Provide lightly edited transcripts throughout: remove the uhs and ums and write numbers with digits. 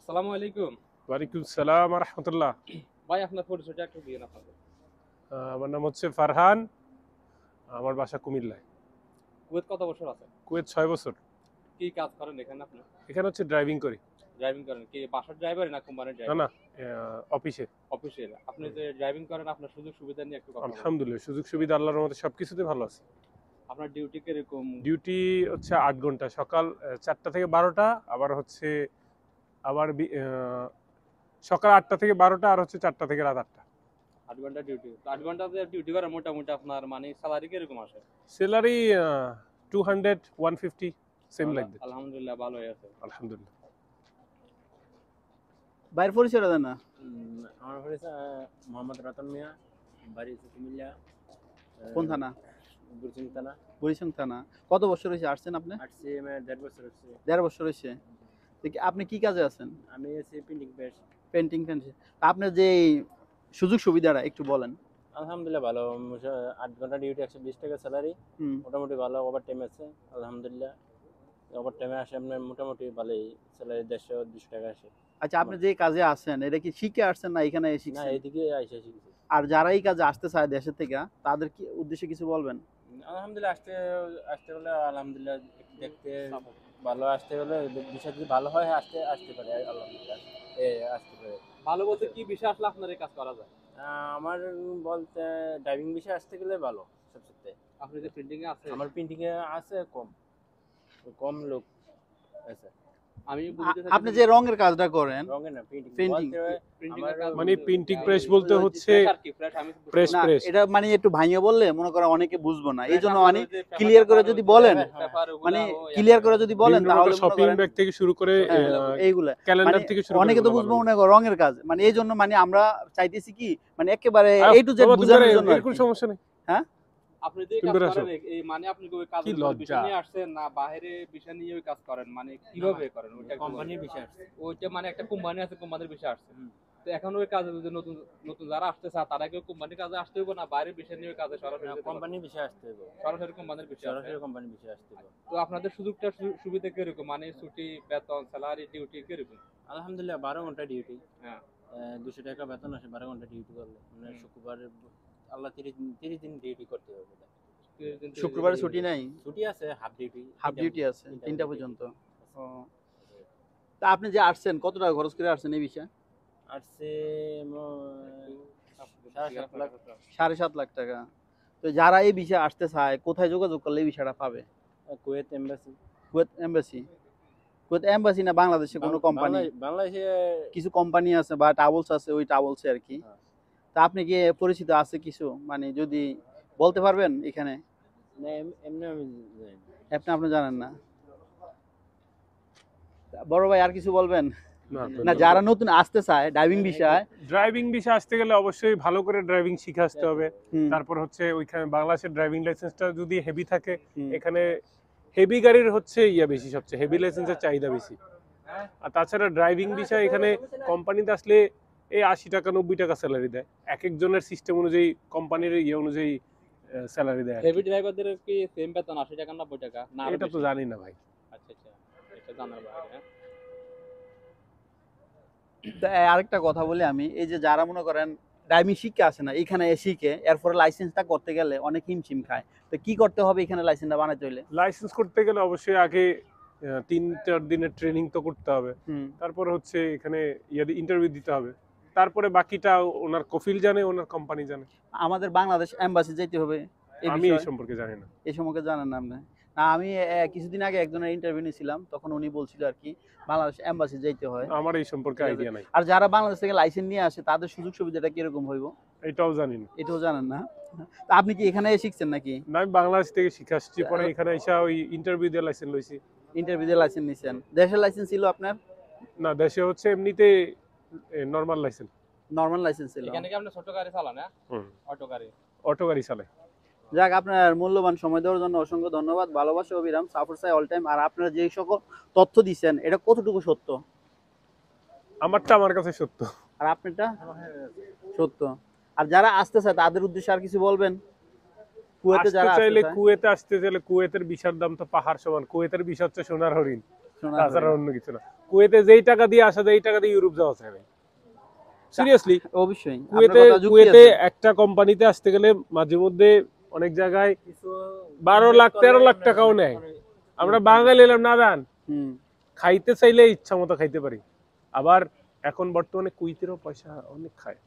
আসসালামু আলাইকুম। ওয়ালাইকুম সালাম ওয়া রাহমাতুল্লাহ। ভাই আপনার পরিচয়টা একটু দিন আপনাদের। আমার নাম হচ্ছে ফারহান। আমার বাসা কুমিল্লায়। কুয়েত কত বছর আছেন? কুয়েত ৬ বছর। কি কাজ করেন এখানে আপনি? এখানে হচ্ছে ড্রাইভিং করি। ড্রাইভিং করেন। কি বাসার ড্রাইভার না কোম্পানির না, ড্রাইভার? না, অফিসে। অফিসিয়াল। আপনি যে ড্রাইভিং করেন আপনার সুযোগ সুবিধা নিয়ে একটু কথা বলুন। আলহামদুলিল্লাহ সুযোগ সুবিধা আল্লাহর রহমতে সবকিছুতে ভালো আছে। আপনার ডিউটি কিরকম? ডিউটি হচ্ছে ৮ ঘন্টা। সকাল ৪টা থেকে ১২টা, আবার হচ্ছে আবার সকাল ৮টা থেকে ১২টা, আর হচ্ছে ৪টা থেকে রাত ৮টা। ৮ ঘন্টা ডিউটি। ৮ ঘন্টা যে ডিউটি করে মোটামুটি আপনার মানে স্যালারি কিরকম আসে? Salary 200, 150 same like that. আলহামদুলিল্লাহ ভালোই আছে। আলহামদুলিল্লাহ। বাইরের পরিচয়টা দেন না। আমার পরিচয় মোহাম্মদ রতন মিয়া, বাড়ি হচ্ছে কুমিল্লা। কোন থানা? বুরচিং থানা। বুড়িচং থানা। কত বছর হয়েছে আসছেন আপনি? আসছি আমি ১.৫ বছর হচ্ছে। ১.৫ বছর হয়েছে। আপনি কি কাজে আছেন? আমি আছি প্রিন্টিং প্রেস। পেন্টিং আপনার যে এই সুযোগ সুবিধাটা একটু বলেন। আলহামদুলিল্লাহ ভালো। ৮ ঘন্টা ডিউটি, ১২০ টাকা স্যালারি, মোটামুটি ভালো। ওভার টাইম আছে আলহামদুলিল্লাহ। ওভার টাইমে আসে আপনার মোটামুটি ভালোই স্যালারি, ১৫০-২০০ টাকা আসে। আচ্ছা, আপনি যে কাজে আছেন এটা কি শিখে আসছেন না এখানে না, শিখছেন? এইদিকে আইসা শিখেছি। আর যারা এই কাজে আসতে চায় দেশের থেকে, তাদের কি উদ্দেশ্যে কিছু বলবেন? আলহামদুলিল্লাহ আসতে হলে আলহামদুলিল্লাহ দেখতে ভালো, আসতে হলে বিষয় যদি ভালো হয় আসতে পারে আলহামদুলিল্লাহ। আসতে পারে। ভালো বলতে কি বিষয় আসলে আপনার এই কাজ করা যায়? আমার বলতে ড্রাইভিং বিষয়ে আসতে গেলে ভালো সবচেয়ে। আপনি যে প্রিন্টিং এ আছে? আমার প্রিন্টিং এ আছে কম লোক আছে। আমি বুঝতে চাই আপনি যে রঙের কাজটা করেন, রঙে না, Painting. প্রিন্টিং আমার এর কাজ মানে প্রিন্টিং প্রেস বলতে হচ্ছে প্রেস না প্রেস। এটা মানে একটু ভাঙিয়ে বললে মনে করেন অনেকে বুঝবো না, এই জন্য মানে ক্লিয়ার করে যদি বলেন, মানে ক্লিয়ার করে যদি বলেন তাহলে মনে শপিং করেন ব্যাগ থেকে শুরু করে এইগুলা ক্যালেন্ডার মানে থেকে শুরু করে অনেকে তো এগুলো বুঝবো বানানো। মনে করো রঙের কাজ, মানে এই জন্য মানে আমরা চাইতেছি কি মানে একেবারে আহ, A to Z বাবা, তুমি বুঝানোর জানো, জন্য আর এর কোনো কি। সমস্যা নেই। আপনি যে তুমি কাজ বেরো আসো। করেন এই মানে আপনি ওই কাজ কি লজ্জা। বিষয় নিয়ে আসছেন না বাইরে বিষয় নিয়ে ওই কাজ করেন মানে কিভাবে করেন ওইটা একটু কোম্পানির বলেন। বিষয় আসছে। ওইটা মানে একটা কোম্পানি আছে, কোম্পানির বিষয় আসছে। তো এখন ওই কাজে যদি নতুন নতুন যারা আসতে চায় তারা কি কোম্পানির কাজে আসতে হবে না বাইরের বিষয় নিয়ে ওই কাজে সরাসরি যেতে পারবে? কোম্পানির বিষয় আসতে হবে। সরাসরি কোম্পানির বিষয় আছে। সরাসরি কোম্পানির বিষয় আসতে হবে। তো আপনাদের সুযোগটা সুবিধা কিরকম মানে ছুটি বেতন স্যালারি ডিউটি কিরকম? আলহামদুলিল্লাহ ১২ ঘন্টা ডিউটি। হ্যাঁ ২০০ টাকা বেতন আসে ১২ ঘন্টা ডিউটি করলে। মানে শুক্রবার আল্লাহ ৩০ দিন ডিউটি করতে হবে। শুক্রবারে ছুটি নাই, ছুটি আছে, হাফ ডিউটি। হাফ ডিউটি আছে 3টা পর্যন্ত। ও, তা আপনি যে আসছেন কত টাকা খরচ করে আসছেন এই বিষয়ে? আসছে ৭.৫ লাখ। ৭.৫ লাখ টাকা। তো যারা এই বিষয়ে আসতে চায় কোথায় যোগাযোগ করলে এই বিষয়টা পাবে? Kuwait embassy. Kuwait embassy? Kuwait embassy না বাংলাদেশে কোনো কোম্পানি? বাংলাদেশে কিছু কোম্পানি আছে বা ট্রাভেলস আছে, ওই ট্রাভেলসে আর কি। হ্যাঁ। তা আপনি কি পরিচিত আছে কিছু, মানে যদি বলতে পারবেন এখানে? না, এমনি আমি জানি না। আপনি জানেন না? তা বড় ভাই আর কিছু বলবেন? না, না, যারা নতুন আসতে চায় ড্রাইভিং বিষয়, ড্রাইভিং বিষয়ে আসতে গেলে অবশ্যই ভালো করে ড্রাইভিং শিখে আসতে হবে। হুম, তারপর হচ্ছে ওইখানে বাংলাদেশের ড্রাইভিং লাইসেন্সটা যদি হেভি থাকে, হুম, এখানে হেভি গাড়ির হচ্ছে বেশি, সবচেয়ে হেভি লাইসেন্সের চাহিদা বেশি। আর তাছাড়া ড্রাইভিং বিষয় এখানে কোম্পানিতে আসলে এই ৮০ টাকা ৯০ টাকা স্যালারি দেয়, এক একজনের সিস্টেম অনুযায়ী কোম্পানির অনুযায়ী স্যালারি দেয় আর কি। হেভি ড্রাইভারদের কি সেম বেতন ৮০ টাকা ৯০ টাকা না আরো এটা তো বেশি? জানি না ভাই। আচ্ছা আচ্ছা এটা জানার বাইরে। হ্যাঁ তা আরেকটা কথা বলি আমি, এই যে যারা মনে করেন ড্রাইভিং শিখে আসে না, এখানে শিখে এরপরে লাইসেন্সটা করতে গেলে অনেক হিমশিম খায়, তো কি করতে হবে এখানে লাইসেন্সটা বানাতে হইলে? লাইসেন্স করতে গেলে অবশ্যই আগে ৩-৪ দিনের ট্রেনিং তো করতে হবে। তারপর হচ্ছে এখানে ইন্টারভিউ দিতে হবে। তারপরে বাকিটা ওনার কফিল জানে, ওনার কোম্পানি জানে। আমাদের বাংলাদেশ এম্বাসি যেতে হবে এই আমি এই বিষয়ে? সম্পর্কে জানি না। এই সম্পর্কে জানেন না আপনি? না, আমি কিছুদিন আগে একজনের ইন্টারভিউ নিয়েছিলাম, তখন উনি বলছিল আর কি বাংলাদেশ এম্বাসি যেতে হয়। আমার এই সম্পর্কে ঠিক আছে। আইডিয়া নাই। আর যারা বাংলাদেশ থেকে লাইসেন্স নিয়ে আসে তাদের সুযোগ সুবিধাটা কিরকম হইব এটাও জানি না। এটাও জানেন না? তা আপনি কি এখানে শিখছেন নাকি? না, আমি বাংলাদেশ থেকে শিখে আসছি, পরে এখানে এসে ওই ইন্টারভিউ দিয়ে লাইসেন্স লইছি। ইন্টারভিউ দিয়ে লাইসেন্স নিছেন? দেশের লাইসেন্স ছিল আপনার? না, দেশে হচ্ছে এমনিতে নরমাল লাইসেন্স। নরমাল লাইসেন্স ছিল? এখানে কি আপনি ছোট গাড়ি চালান? হ্যাঁ অটো গাড়ি। অটো গাড়ি চালায়। যাক, আপনার মূল্যবান সময় দেওয়ার জন্য অসংখ্য ধন্যবাদ। ভালোবাসা অবিরাম, সাপোর্ট চাই অল টাইম। আর আপনারা যে সকল তথ্য দিচ্ছেন এটা কতটুকু সত্য? আমারটা আমার কাছে সত্য। আর আপনারটা সত্য? আর যারা আসতে চায় তাদের উদ্দেশ্যে আর কিছু বলবেন? কুয়েতে আসতে যারা আসতে চাইলে, চায়, কুয়েতের ভিসার দাম তো পাহাড় সমান। কুয়েতের ভিসা হচ্ছে সোনার হরিণ, শোনা তাছাড়া অন্য কিছু না। কুয়েতে যেই টাকা দিয়ে আসা যায় এই টাকা দিয়ে ইউরোপ যাওয়া যায় সিরিয়াসলি। অবশ্যই কুয়েতে আপনার কথা যুক্তি কুয়েতে আছে। একটা কোম্পানিতে আসতে গেলে মাঝে মধ্যে অনেক জায়গায় 12 লাখ 13 লাখ টাকাও নেয়। আমরা বাঙালি এলাম না দান, হুম। খাইতে চাইলে ইচ্ছা মতো খাইতে পারি। আবার এখন বর্তমানে কুয়েতেরও পয়সা অনেক খায়,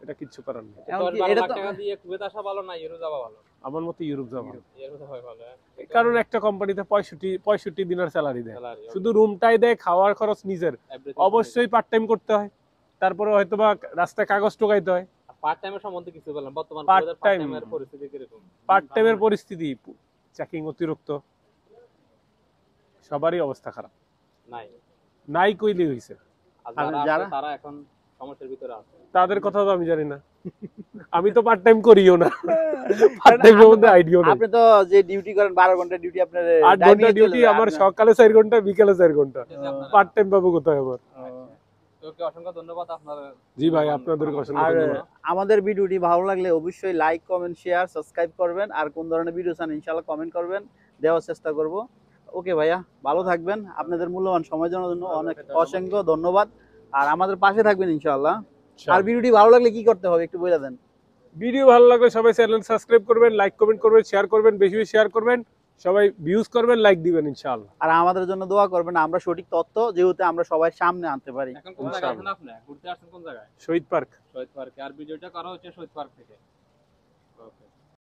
এটা কিচ্ছু করার নেই। এখন কি 12 এটা লাখ তো টাকা দিয়ে কুয়েত আসা ভালো না ইউরো যাওয়া ভালো? আমার মতে ইউরোপ যাওয়া ভালো। ইউরো যাওয়া ভালো, হ্যাঁ। কারণ একটা কোম্পানিতে 65 দিনার স্যালারি দেয়, Salary, শুধু রুমটাই দেয়, খাওয়ার খরচ নিজের। everything অবশ্যই পার্ট টাইম করতে হয়, তারপরে হয়তো বা রাস্তায় কাগজ টোকাইতে হয়। পার্ট টাইমের সম্বন্ধে কিছু বললাম, বর্তমান Part পার্ট time- টাইমের পরিস্থিতি কিরকম? পার্ট টাইমের পরিস্থিতি, চেকিং অতিরিক্ত, সবারই অবস্থা খারাপ। নাই। নাই কইলে হইছে, আর আর যারা যারা- আছে তারা এখন সমস্যার ভিতরে আছে। তাদের কথা তো আমি জানি না। আমি তো পার্ট টাইম করিও না, পার্ট টাইম সম্বন্ধে আইডিয়া নাই। আপনি তো যে ডিউটি করেন 12 ঘন্টা ডিউটি আপনার 8 ঘন্টা ডিউটি আমার, সকালে 4 ঘন্টা, বিকালে 4 ঘন্টা। ঠিক আছে আপনারা? পার্ট টাইম পাবো কোথায় আমার? ওকে, অসংখ্য ধন্যবাদ আপনার। জি ভাই, আপনাদেরকে অসংখ্য আর ধন্যবাদ। আমাদের ভিডিওটি ভালো লাগলে অবশ্যই লাইক কমেন্ট শেয়ার সাবস্ক্রাইব করবেন, আর কোন ধরনের ভিডিও চান ইনশাআল্লাহ কমেন্ট করবেন, দেওয়ার চেষ্টা করব। ওকে ভাইয়া, ভালো থাকবেন, আপনাদের মূল্যবান সময় দেওয়ার জন্য অনেক অসংখ্য ধন্যবাদ, আর আমাদের পাশে থাকবেন ইনশাআল্লাহ। আর ভিডিওটি ভালো লাগলে কি করতে হবে একটু বলে দেন। ভিডিও ভালো লাগলে সবাই চ্যানেল সাবস্ক্রাইব করবেন, লাইক কমেন্ট করবেন, শেয়ার করবেন, বেশি বেশি শেয়ার করবেন, সবাই ভিউজ করবেন, লাইক দিবেন ইনশাআল্লাহ। আর আমাদের জন্য দোয়া করবেন, আমরা সঠিক তথ্য যেহেতু আমরা সবাই সামনে আনতে পারি। এখন কোন জায়গায় আছেন আপনি? ঘুরতে আসছেন কোন জায়গায়? শহীদ পার্ক। শহীদ পার্কে। আর ভিডিওটা করা হচ্ছে শহীদ পার্ক থেকে।